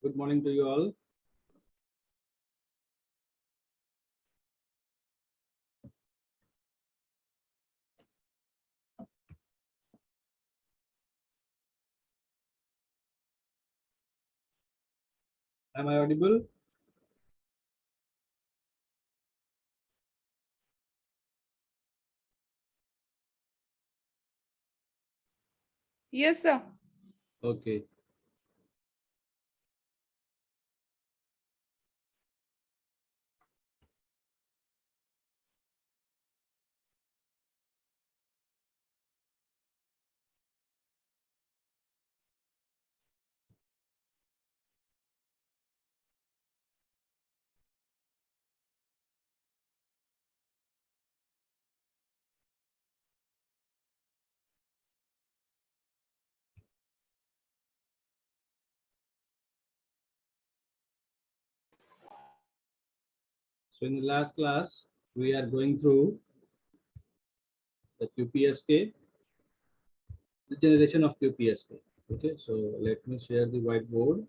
Good morning to you all. Am I audible? Yes, sir. Okay. So in the last class, we are going through the QPSK, the generation of QPSK. Okay, so let me share the whiteboard.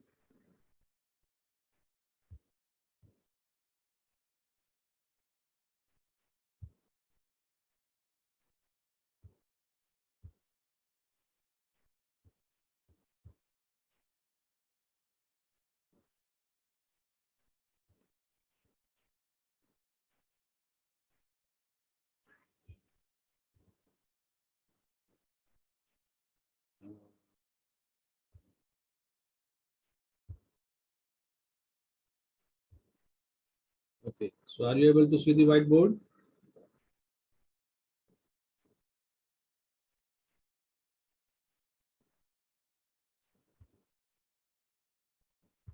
Okay, so are you able to see the whiteboard?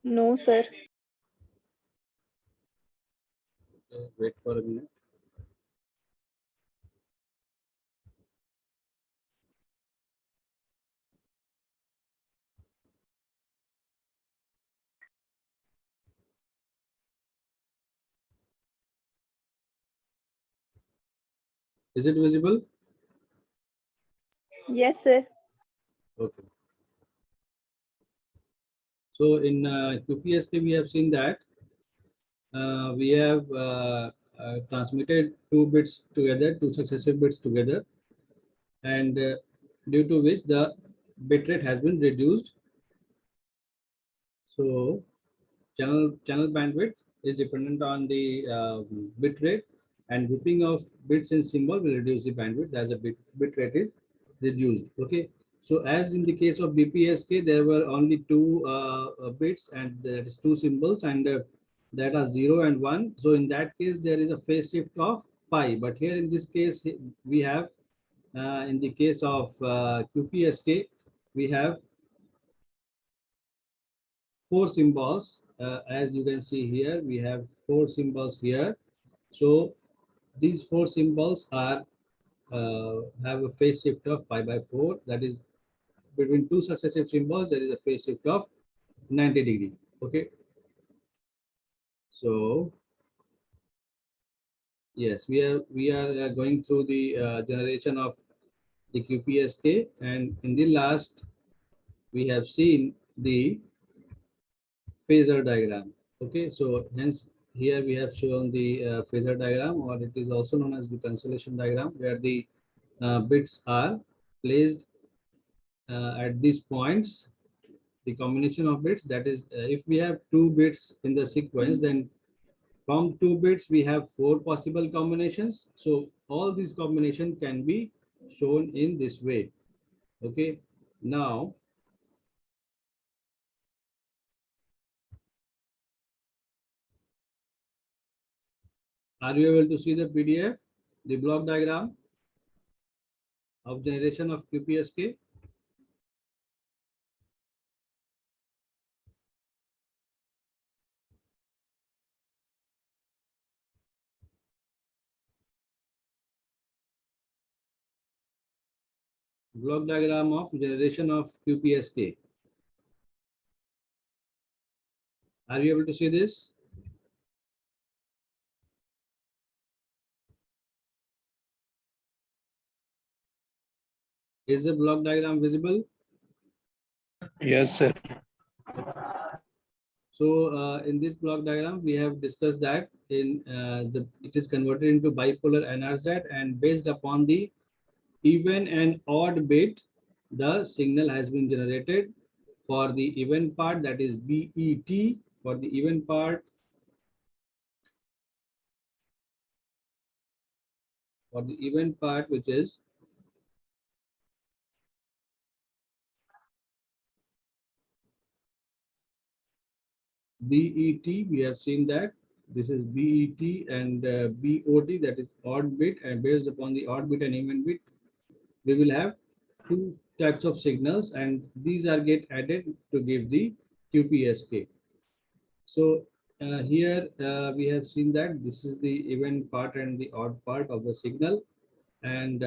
No, sir. Okay, wait for a minute. Is it visible? Yes, sir. Okay. So in QPSK, we have seen that we have transmitted two bits together, two successive bits together, and due to which the bit rate has been reduced. So channel bandwidth is dependent on the bit rate, and grouping of bits in symbol will reduce the bandwidth as the bit rate is reduced. Okay. So as in the case of BPSK, there were only two bits, and that is two symbols, and that are 0 and 1. So in that case, there is a phase shift of pi. But here in this case, we have in the case of QPSK, we have four symbols. As you can see here, we have four symbols here. So these four symbols are have a phase shift of pi by 4. That is, between two successive symbols, there is a phase shift of 90 degree. Okay. So yes, we are going through the generation of the QPSK, and in the last we have seen the phasor diagram. Okay, so hence here we have shown the phasor diagram, or it is also known as the constellation diagram, where the bits are placed at these points. The combination of bits, that is, if we have two bits in the sequence, then from two bits we have four possible combinations. So all these combination can be shown in this way. Okay, now are you able to see the PDF, the block diagram of generation of QPSK? Block diagram of generation of QPSK. Are you able to see this? Is the block diagram visible? Yes, sir. So in this block diagram, we have discussed that it is converted into bipolar NRZ, and based upon the even and odd bit, the signal has been generated. For the even part, that is BET. For the even part, which is BET, we have seen that this is BET, and BOT, that is odd bit, and based upon the odd bit and even bit, we will have two types of signals, and these are get added to give the QPSK. So here we have seen that this is the even part and the odd part of the signal, and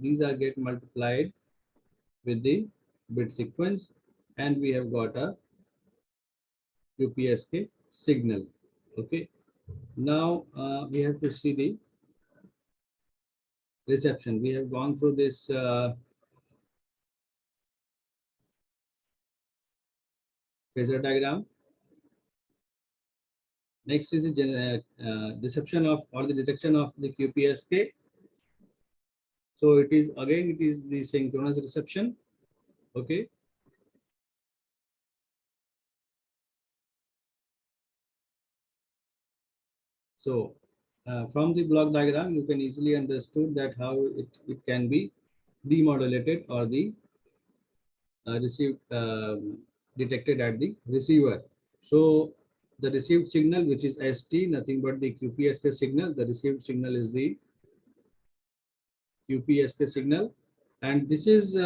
these are get multiplied with the bit sequence, and we have got a QPSK signal. Okay, now we have to see the reception. We have gone through this phasor diagram. Next is the deception of, or the detection of the QPSK. So it is the synchronous reception. Okay. So from the block diagram, you can easily understood that how it can be demodulated, or the received detected at the receiver. So the received signal, which is ST, nothing but the QPSK signal. The received signal is the QPSK signal, and this is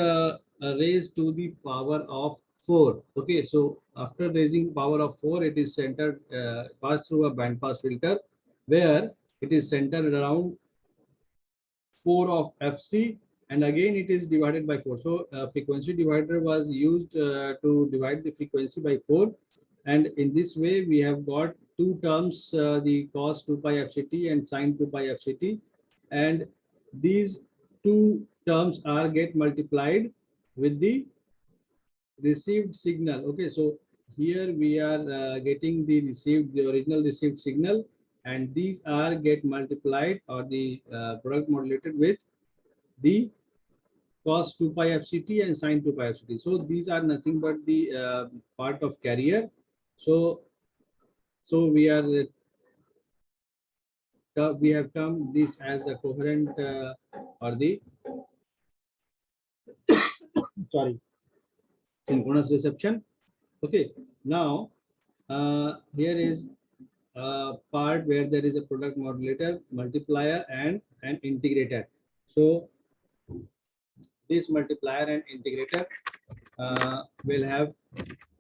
raised to the power of 4. Okay, so after raising power of 4, it is centered, passed through a band pass filter, where it is centered around 4 of FC, and again it is divided by 4. So frequency divider was used to divide the frequency by 4, and in this way we have got two terms, the cos 2 pi FCT and sin 2 pi FCT, and these two terms are get multiplied with the received signal. Okay, so here we are getting the original received signal, and these are get multiplied, or the product modulated with the cos 2 pi FCT and sin 2 pi FCT. So these are nothing but the part of carrier. So we are we have termed this as a coherent or the sorry synchronous reception. Okay, now here is a part where there is a product modulator, multiplier, and an integrator. So this multiplier and integrator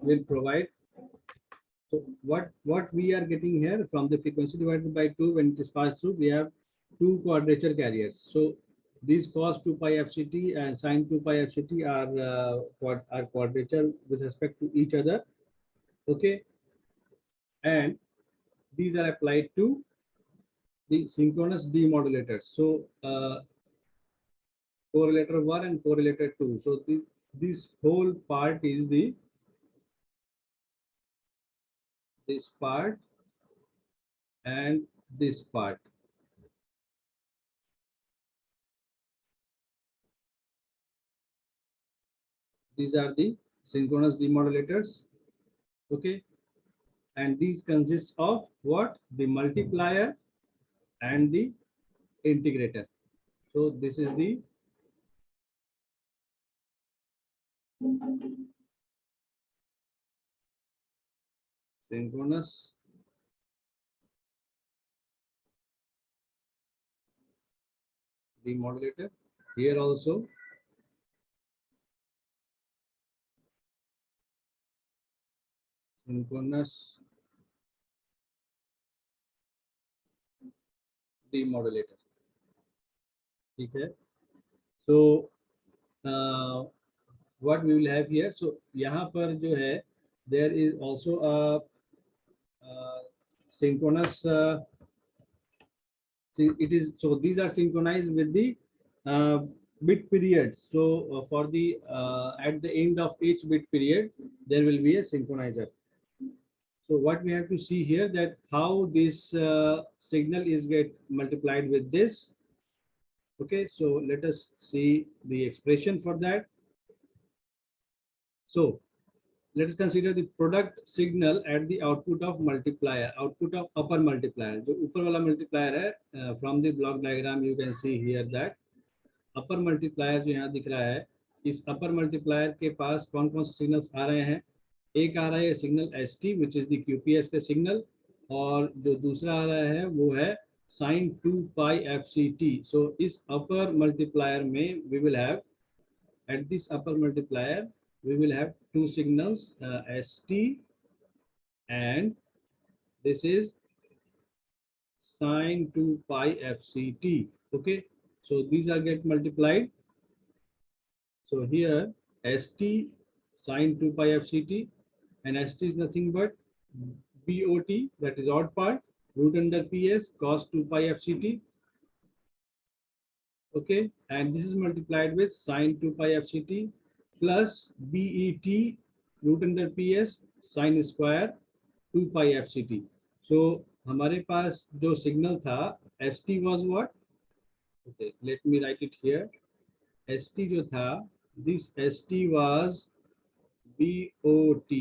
will provide. So what we are getting here from the frequency divided by 2, when it is passed through, we have two quadrature carriers. So these cos 2 pi FCT and sin 2 pi FCT are quadrature with respect to each other. Okay, and these are applied to the synchronous demodulators. So correlator 1 and correlator 2. So this whole part is this part and this part. These are the synchronous demodulators. Okay, and these consist of what? The multiplier and the integrator. So this is the synchronous demodulator. Here also synchronous demodulator. Okay, so what we will have here. So यहाँ पर जो है, there is also a synchronous. It is, so these are synchronized with the bit periods. So for the at the end of each bit period, there will be a synchronizer. So what we have to see here, that how this signal is get multiplied with this. Okay, so let us see the expression for that. So let us consider the product signal at the output of multiplier, output of upper multiplier. जो ऊपर वाला multiplier है, from the block diagram you can see here that upper multiplier जो यहाँ दिख रहा है, इस upper multiplier के पास कौन कौन से signals आ रहे हैं. एक आ रहा है signal ST which is the QPS का signal, और जो दूसरा आ रहा है वो है sin 2 pi FCT. So इस upper multiplier में we will have, at this upper multiplier we will have two signals, ST, and this is sin 2 pi FCT. Okay, so these are get multiplied. So here ST sin 2 pi FCT, and ST is nothing but BOT, that is odd part, root under PS cos 2 pi FCT. Okay, and this is multiplied with sin 2 pi FCT plus BET root under PS sin square 2 pi FCT. So हमारे पास जो signal था ST was what? Okay, let me write it here. ST जो था, this ST was BOT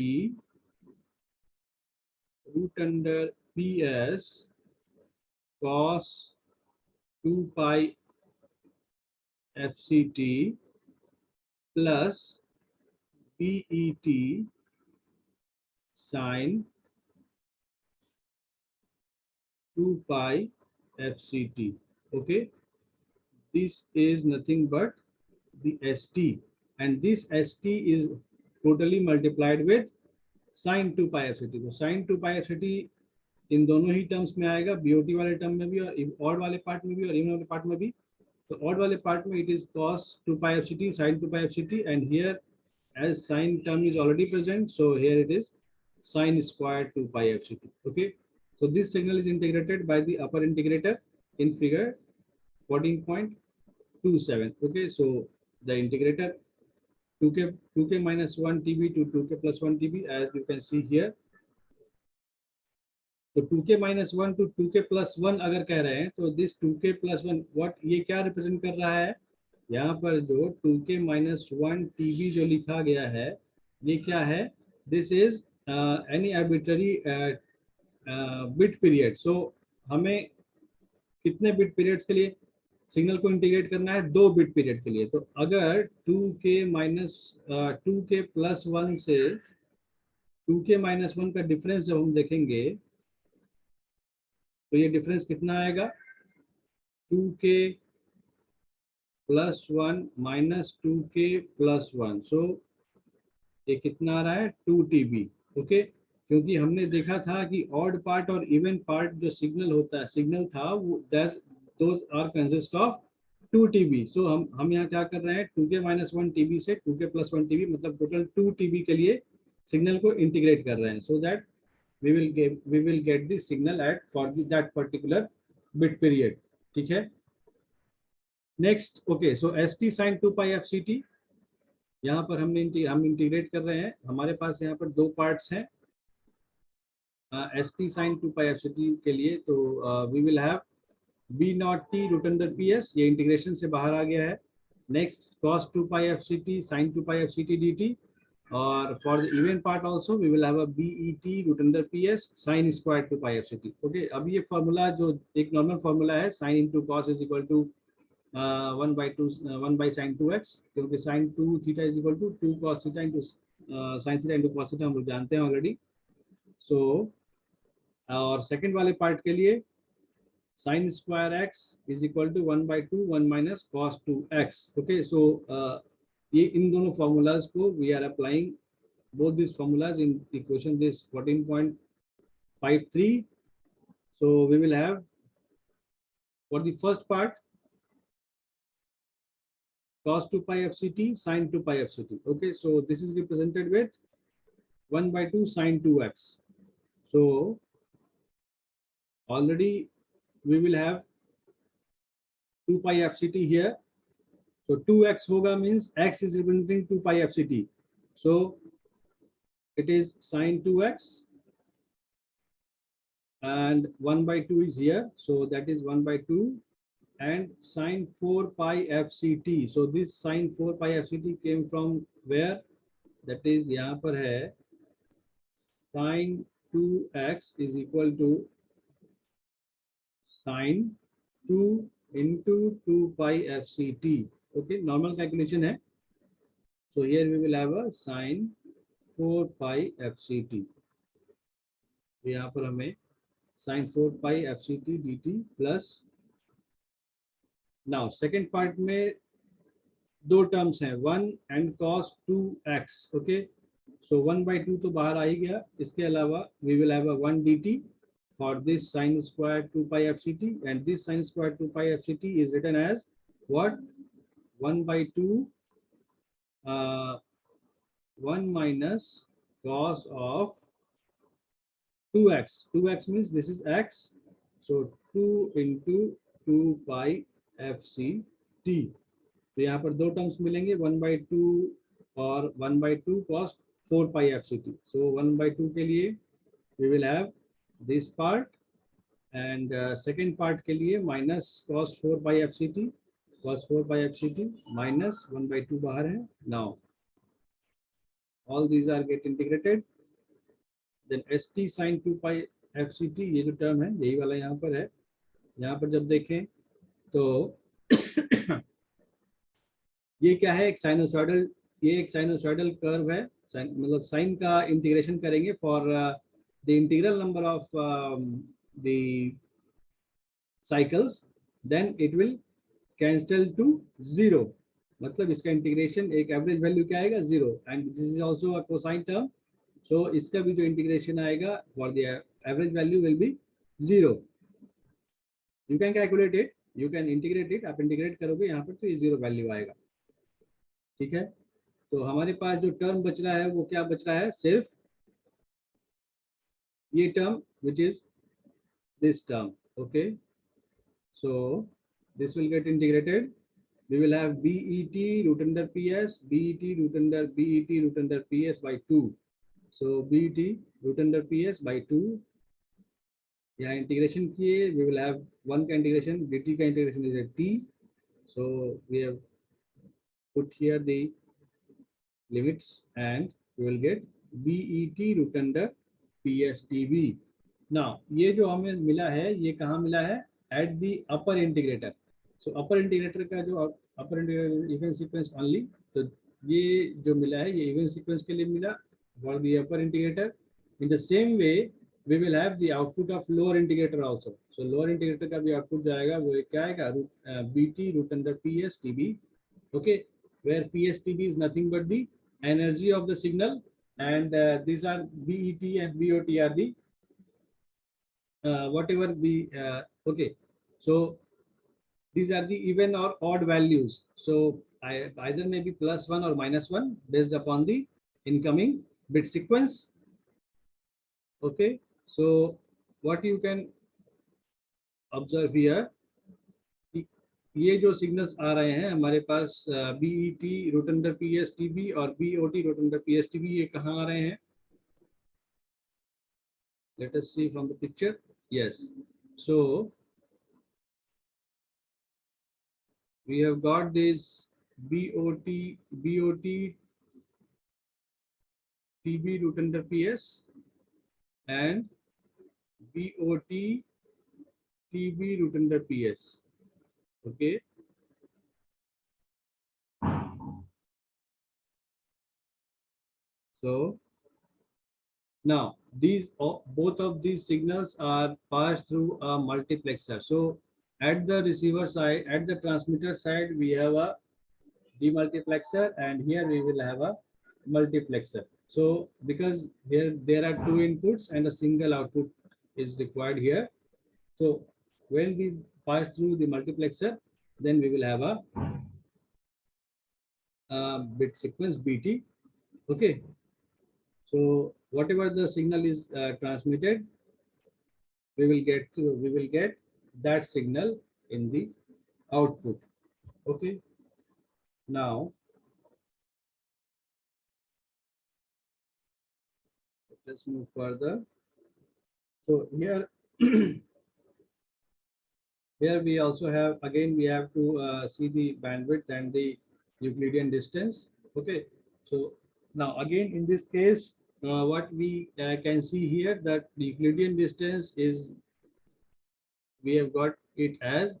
root under PS cos 2 pi FCT plus BET sin 2 pi FCT. Okay, this is nothing but the ST, and this ST is totally multiplied with sin 2 pi FCT. तो sin 2 pi FCT इन दोनों ही terms में आएगा, BOT वाले term में भी और odd वाले part में भी और इवन वाले पार्ट में भी. तो ऑड वाले पार्ट में it is cos 2 pi FCT, sin 2 pi FCT, and here as sin term is already present, so here it is sin square 2 pi FCT. Okay, so this signal is integrated by the upper integrator in figure 14.27. Okay, so the integrator 2k minus 1 TB to 2k plus 1 TB, as you can see here. तो 2k minus 1 to 2k plus 1 अगर कह रहे हैं, तो this 2k plus 1 what ये क्या represent कर रहा है, यहाँ पर जो 2k minus 1 TB जो लिखा गया है, ये क्या है, this is any arbitrary bit period. So हमें कितने बिट पीरियड्स के लिए सिग्नल को इंटीग्रेट करना है, 2 बिट पीरियड के लिए. तो अगर 2k minus 2k plus 1 से 2k minus 1 का डिफरेंस जब हम देखेंगे, तो ये डिफरेंस कितना आएगा, 2k plus 1 minus 2k plus 1. सो ये कितना आ रहा है, 2 TB. ओके, क्योंकि हमने देखा था कि ऑड पार्ट और इवन पार्ट जो सिग्नल होता है, सिग्नल था वो those are consist of 2 TB. So हम यहाँ क्या कर रहे हैं, 2k minus 1 TB से 2k plus 1 TB मतलब टोटल 2 TB के लिए सिग्नल को इंटीग्रेट कर रहे हैं, so that we will get the signal at for that particular bit period. ठीक है, नेक्स्ट. ओके, सो ST sin 2 pi FCT यहाँ पर हम इंटीग्रेट कर रहे हैं. हमारे पास यहाँ पर दो पार्ट्स हैं ST sin 2 pi FCT के लिए. तो we will have B0T root under PS, ये इंटीग्रेशन से बाहर आ गया है. Next cos 2 pi FCT sin 2 pi FCT dt, और for the even part also we will have a BET root under PS sin square 2 pi FCT. Okay, अब ये formula जो एक नॉर्मल फार्मूला है, sin into cos is equal to 1 by sin 2x, क्योंकि sin 2 theta is equal to 2 cos theta into sin theta into cos theta हम लोग जानते हैं ऑलरेडी. सो और सेकंड वाले पार्ट के लिए sin square x is equal to 1 by 2 1 minus cos 2x. Okay, so ये इन दोनों फॉर्मूलाज को we are applying both this formulas in equation this 14.53. So we will have for the first part cos 2 pi FCT sin 2 pi FCT. Okay, so this is represented with 1 by 2 sin 2x. So already we will have 2 pi FCT here. So 2x hoga means x is representing 2 pi FCT. So it is sin 2x and 1 by 2 is here, so that is 1 by 2, and sine 4 pi fct. So this sine 4 pi fct came from where? That is यहाँ पर है sine 2x is equal to sine 2 into 2 pi fct. Okay, normal calculation है. So here we will have a sine 4 pi fct. तो यहाँ पर हमें sin 4 pi fct dt plus. Now second part में दो टर्म्स हैं, 1 and cos 2x. Okay, so 1 by 2 तो बाहर आ ही गया. इसके अलावा we will have a 1 dt for this sin square 2 pi fct, and this sin square 2 pi fct is written as what? 1 by 2 1 minus cos of 2x. 2x means this is x, so 2 into 2 pi fct. तो यहाँ पर दो terms मिलेंगे, 1 by 2 और 1 by 2 cos 4 pi fct. So 1 by 2 के लिए we will have this part, and second part के लिए minus cos 4 pi fct, cos 4 pi fct minus 1 by 2 बाहर है. Now all these are get integrated, then st sin 2 pi fct, ये जो term है यही वाला यहाँ पर है. यहाँ पर जब देखें तो ये क्या है? एक साइनोसॉइडल, ये एक साइनोसॉइडल कर्व है. मतलब साइन का इंटीग्रेशन करेंगे for the integral number of the cycles, then it will cancel to 0. मतलब इसका इंटीग्रेशन एक एवरेज वैल्यू क्या आएगा? 0. And this is also a cosine term, so इसका भी जो इंटीग्रेशन आएगा for the average value will be 0. You can calculate it, you can integrate it. आप इंटीग्रेट करोगे यहाँ पर तो ये 0 वैल्यू आएगा. ठीक है, तो हमारे पास जो टर्म बच रहा है वो क्या बच रहा है? सिर्फ ये term which is this term. Okay, so this will get integrated. we will have bet root under ps, bet root under bet root under ps by 2. so bet root under ps by 2, यहाँ integration किए, we will have 1 का integration, dt का integration is a t, so we have put here the limits and we will get bet root under pstb. now ये जो हमें मिला है ये कहाँ मिला है? at the upper integrator. so upper integrator का जो upper integrator even sequence only, तो ये जो मिला है ये even sequence के लिए मिला for the upper integrator. in the same way we will have the output of lower integrator also. so lower integrator का भी output जाएगा, वो क्या आएगा? bt root under pstb. okay, where pstb is nothing but the energy of the signal, and these are bet and bot are the whatever the okay, so these are the even or odd values, so either may be +1 or -1 based upon the incoming bit sequence. okay, so what you can observe here, ये जो signals आ रहे हैं हमारे पास BET root under PSTB और BOT root under PSTB, ये कहाँ आ रहे हैं? let us see from the picture. yes, so we have got this BOT TB root under PS and BOT TB root under PS. okay, so now these both of these signals are passed through a multiplexer. so at the receiver side, at the transmitter side, we have a demultiplexer, and here we will have a multiplexer. so because here there are two inputs and a single output is required here, so when these pass through the multiplexer, then we will have a bit sequence BT. okay, so whatever the signal is transmitted, we will get that signal in the output. okay, now let's move further. so here Here we also have, again, we have to see the bandwidth and the Euclidean distance. Okay. So now again, in this case, what we can see here, that the Euclidean distance is, we have got it as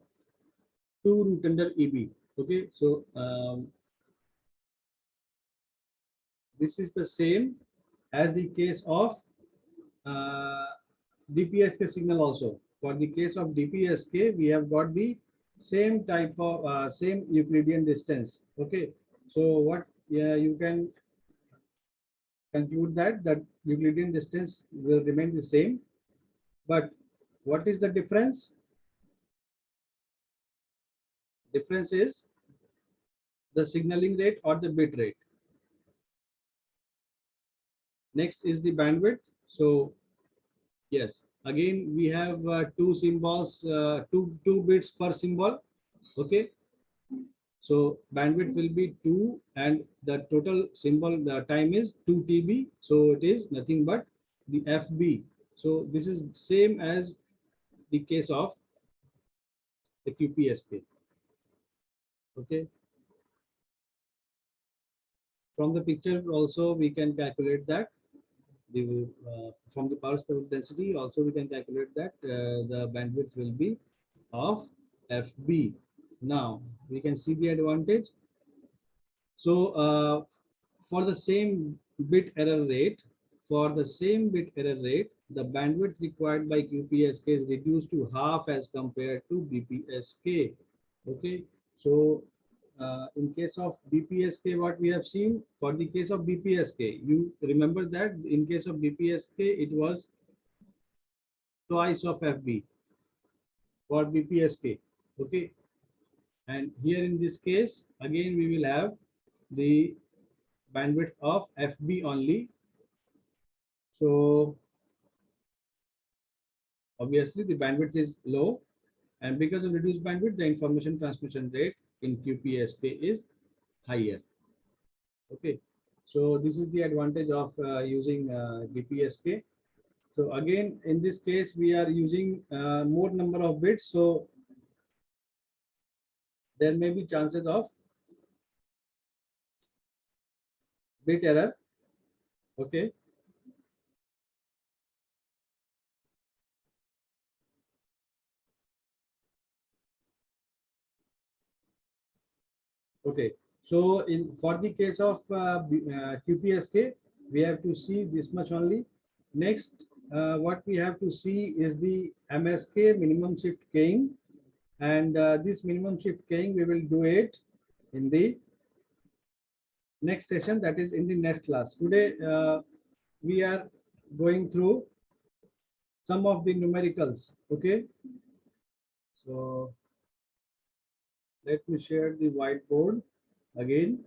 2 root under EB. Okay. So this is the same as the case of uh, DPSK signal also. For the case of DPSK, we have got the same type of same Euclidean distance. Okay, so what you can conclude that Euclidean distance will remain the same, but what is the difference? Difference is the signaling rate or the bit rate. Next is the bandwidth. So yes, again we have two symbols, two bits per symbol. Okay, so bandwidth will be 2 and the total symbol, the time is 2 TB. So it is nothing but the FB. So this is same as the case of the QPSK. Okay. From the picture also we can calculate that. From the power spectral density also we can calculate that the bandwidth will be of FB. Now we can see the advantage. So for the same bit error rate, the bandwidth required by QPSK is reduced to half as compared to BPSK. Okay, so in case of BPSK, what we have seen, for the case of BPSK, you remember that in case of BPSK, it was twice of FB for BPSK. Okay, and here in this case, again we will have the bandwidth of FB only. So obviously the bandwidth is low, and because of reduced bandwidth, the information transmission rate in QPSK is higher. Okay, so this is the advantage of using BPSK. So again, in this case, we are using more number of bits, so there may be chances of bit error. Okay. Okay, so in for the case of QPSK, we have to see this much only. Next, what we have to see is the MSK, minimum shift keying, and this minimum shift keying we will do it in the next session, that is in the next class. Today we are going through some of the numericals. Okay, so let me share the whiteboard again.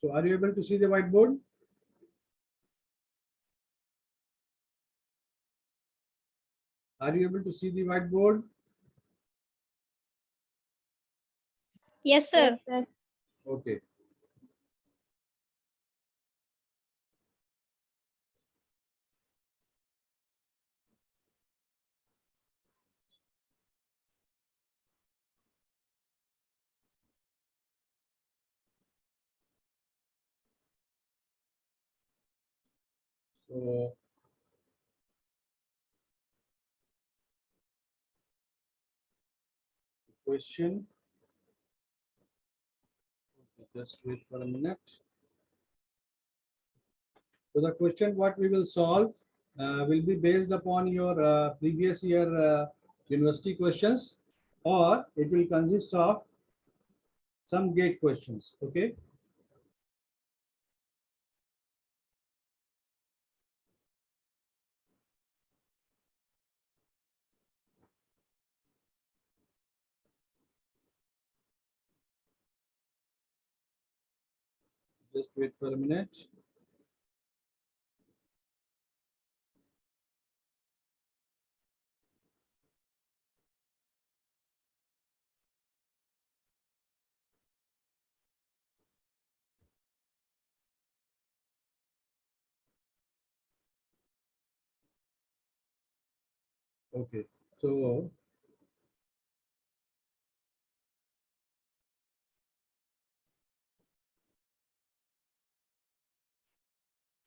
So are you able to see the whiteboard? Are you able to see the whiteboard? Yes, sir. Okay. So question, just wait for a minute. So the question what we will solve will be based upon your previous year university questions, or it will consist of some gate questions. Okay. Just wait for a minute. Okay, so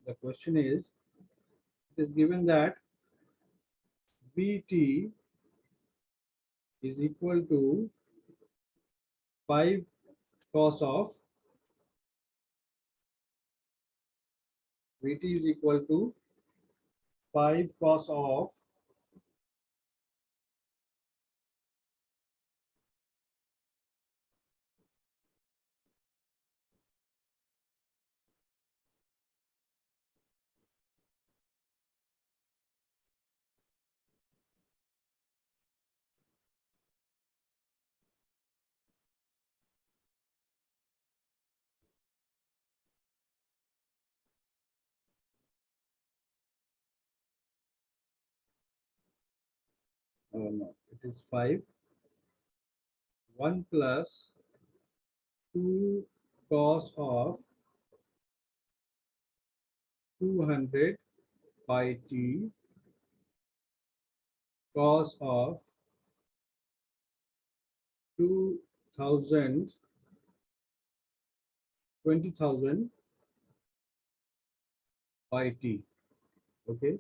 the question is, it is given that Vt is equal to 5 cos of Vt is equal to 5 cos of no, it is 5 1 plus 2 cos of 200 pi t cos of 2000 20,000 pi t. Okay,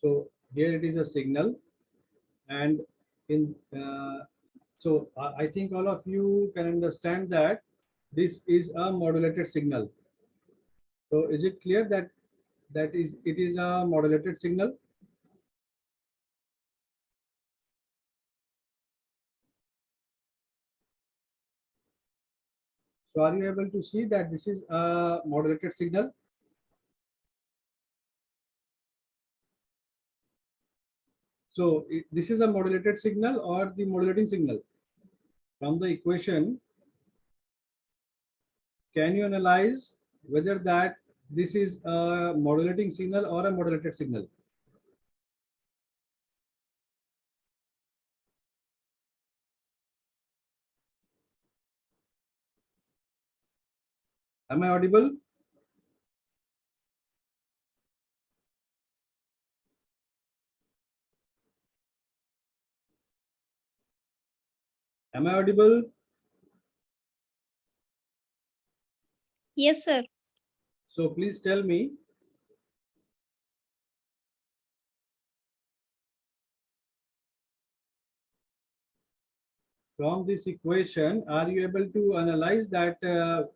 so here it is a signal, and in so I think all of you can understand that this is a modulated signal. So is it clear that it is a modulated signal? So are you able to see that this is a modulated signal? So this is a modulated signal or the modulating signal? From the equation, can you analyze whether that this is a modulating signal or a modulated signal? Am I audible? Am I audible? Yes, sir. So please tell me, from this equation, are you able to analyze that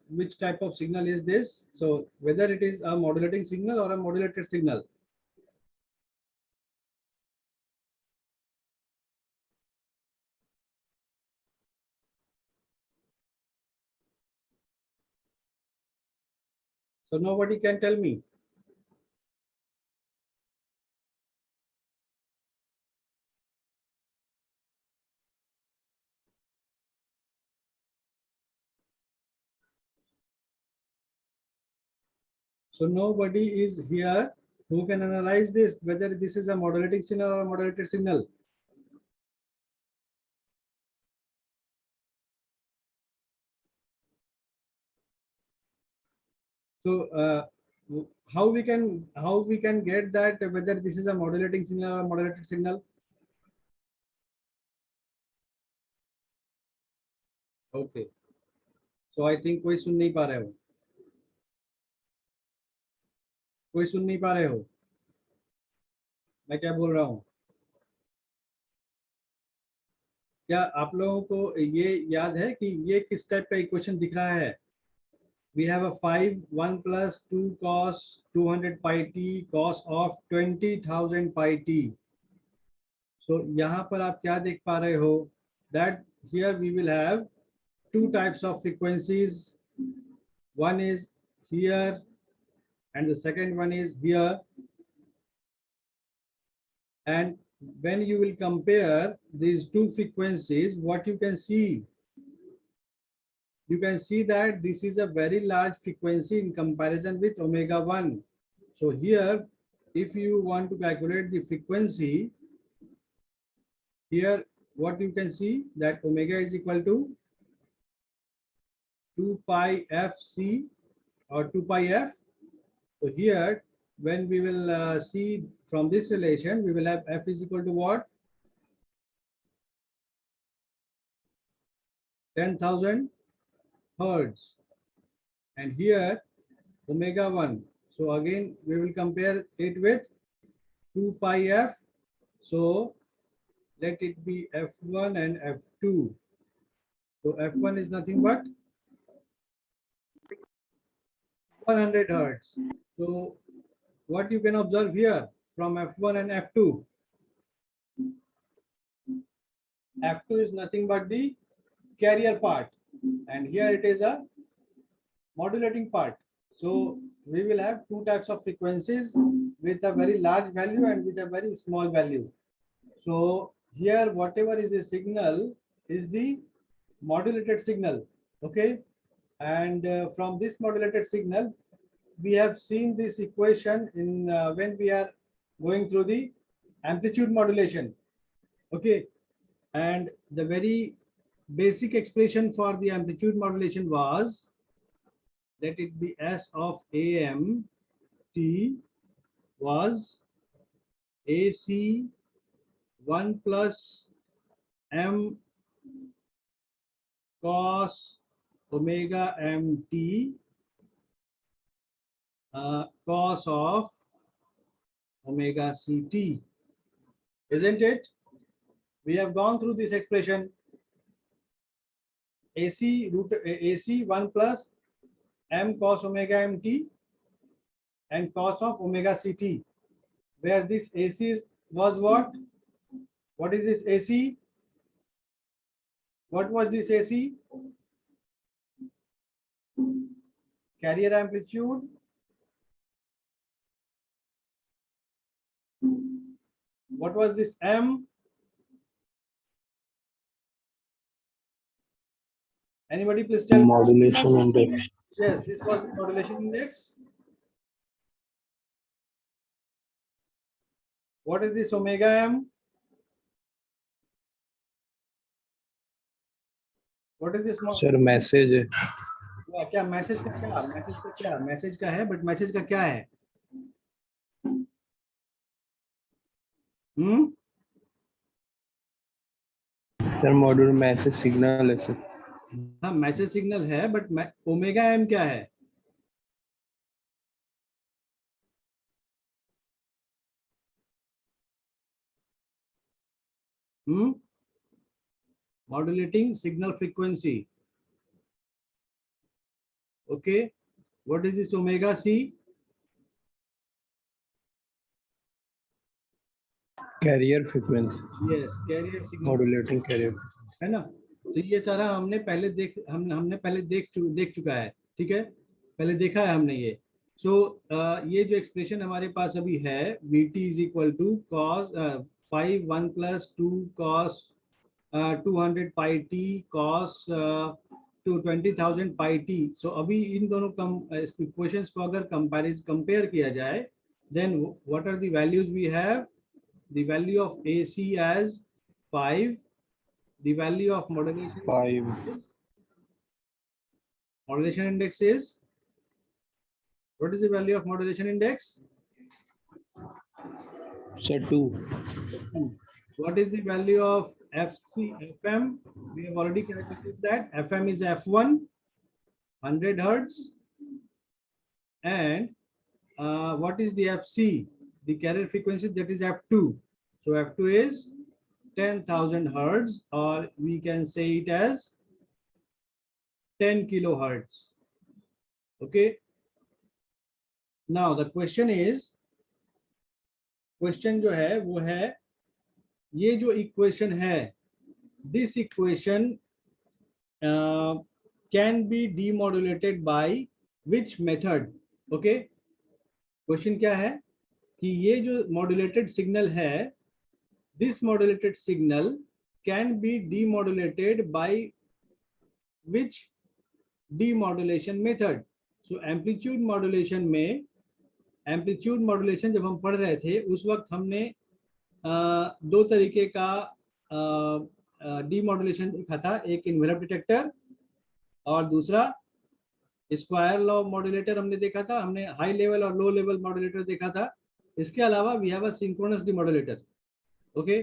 which type of signal is this? So whether it is a modulating signal or a modulated signal? So nobody can tell me. So nobody is here who can analyze this, whether this is a modulating signal or a modulated signal. So how we can get that whether this is a modulating signal or a modulated signal? Okay. So I think कोई सुन नहीं पा रहे हो, कोई सुन नहीं पा रहे हो मैं क्या बोल रहा हूँ? क्या आप लोगों को ये याद है कि ये किस टाइप का इक्वेशन दिख रहा है? We have a 5 1 plus 2 cos 200 pi t cos of 20,000 pi t. So यहाँ पर आप क्या देख पा रहे हो? That here we will have two types of frequencies. One is here and the second one is here. And when you will compare these two frequencies, what you can see? You can see that this is a very large frequency in comparison with omega 1. So here, if you want to calculate the frequency, here what you can see that omega is equal to 2 pi fc or 2 pi f. So here, when we will see from this relation, we will have f is equal to what? 10,000 hertz. And here, omega 1. So again, we will compare it with 2 pi f. So let it be f1 and f2. So f1 is nothing but 100 hertz. So what you can observe here from f1 and f2, f2 is nothing but the carrier part, and here it is a modulating part. So we will have two types of frequencies with a very large value and with a very small value. So here whatever is the signal is the modulated signal. Okay, and from this modulated signal we have seen this equation in when we are going through the amplitude modulation. Okay, and the very basic expression for the amplitude modulation was, let it be S of AM T was AC 1 plus M cos omega MT cos of omega CT. Isn't it? We have gone through this expression. AC 1 plus M cos omega MT and cos of omega CT, where this AC was what? What is this AC? What was this AC? Carrier amplitude. What was this M? Anybody please tell me. Modulation index. Yes, this was the modulation index. What is this omega M? What is this? Sir, message है. क्या message का क्या? Message का क्या? Message का है, but message का क्या है? सर मॉड्यूल मैसेज सिग्नल है सर. हाँ, मैसेज सिग्नल है, बट ओमेगा एम क्या है? Modulating signal frequency. Okay, what is this omega C? Carrier frequency. Yes, carrier signal. Modulating carrier. है ना? तो ये सारा हमने पहले देख चुका है. ठीक है, पहले देखा है हमने ये. सो ये जो एक्सप्रेशन हमारे पास अभी है, Vt is equal to cos 5 1 plus 2 cos 200 pi t cos two 20,000 pi t. So अभी इन दोनों इक्वेशंस को अगर कंपेयर किया जाए, then what are the values we have? The value of AC as 5, the value of modulation 5. Modulation index is, what is the value of modulation index? Sir 2. What is the value of FM? We have already calculated that. FM is F1, 100 hertz, and what is the FC? The carrier frequency, that is F2. So F2 is 10,000 hertz, or we can say it as 10 kilohertz. Okay. Now the question is, question जो है वो है, ये जो equation है, this equation can be demodulated by which method? Okay. Question क्या है कि ये जो modulated signal है, this modulated signal can be demodulated by which demodulation method? So amplitude modulation में, amplitude modulation जब हम पढ़ रहे थे उस वक्त हमने दो तरीके का demodulation देखा था, एक envelope detector और दूसरा स्क्वायर लॉ मॉड्यूलेटर हमने देखा था, हमने हाई लेवल और लो लेवल मॉड्यूलेटर देखा था। इसके अलावा we have a synchronous demodulator. Okay,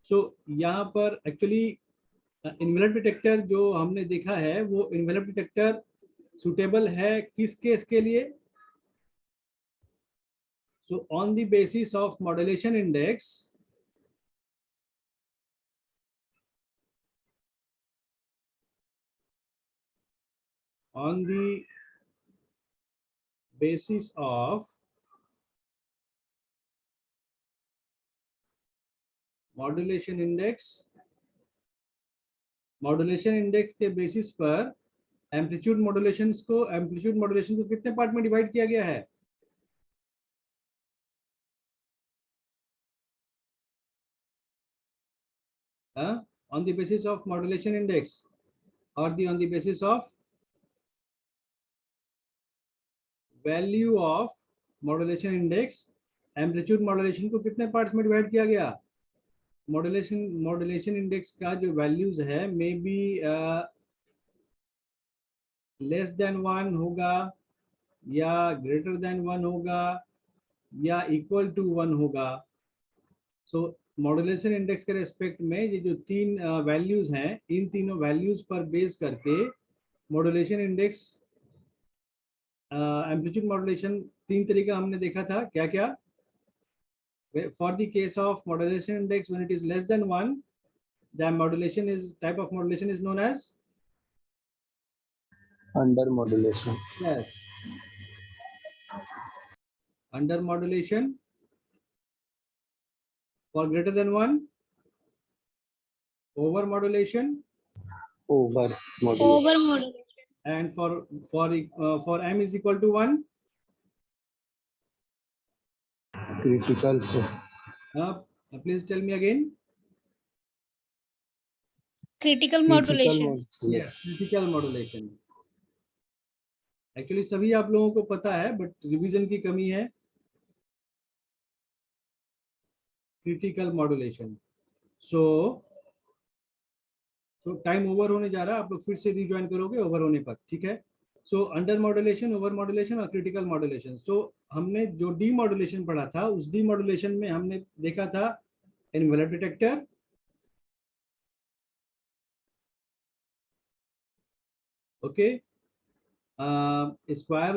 so यहाँ पर एक्चुअली इन्वेलप डिटेक्टर जो हमने देखा है वो इन्वेलप डिटेक्टर सुटेबल है किस केस के लिए? So on the basis of modulation index, on the basis of modulation index के बेसिस पर एम्पलीट्यूड मॉड्यूलेशन को कितने पार्ट में डिवाइड किया गया है? On the basis of modulation index or on the basis of value of modulation index, amplitude modulation को कितने पार्ट्स में डिवाइड किया गया? मॉड्यूलेशन इंडेक्स का जो वैल्यूज है मे बी लेस देन 1 होगा या ग्रेटर देन 1 होगा या इक्वल टू 1 होगा। सो मॉड्यूलेशन इंडेक्स के रेस्पेक्ट में ये जो तीन वैल्यूज हैं, इन तीनों वैल्यूज पर बेस करके मॉड्यूलेशन इंडेक्स, एम्पलीट्यूड मॉड्यूलेशन तीन तरीका हमने देखा था, क्या क्या? For the case of modulation index, when it is less than 1, the type of modulation is known as Under modulation. yes, under modulation. For greater than 1, over modulation. Over modulation. Over modulation. And for m is equal to 1, Critical. Sir. please tell me again. Critical modulation. Yes, critical modulation. Actually सभी आप लोगों को पता है but revision की कमी है। Critical modulation. सो time over होने जा रहा है, आप लोग फिर से रिज्वाइन करोगे ओवर होने पर, ठीक है? So under modulation, over modulation और क्रिटिकल मॉड्यूलेशन। सो हमने जो डी मॉड्यूलेशन पढ़ा था उस डी मॉड्यूलेशन में हमने देखा था एनवेलप डिटेक्टर, ओके, स्क्वायर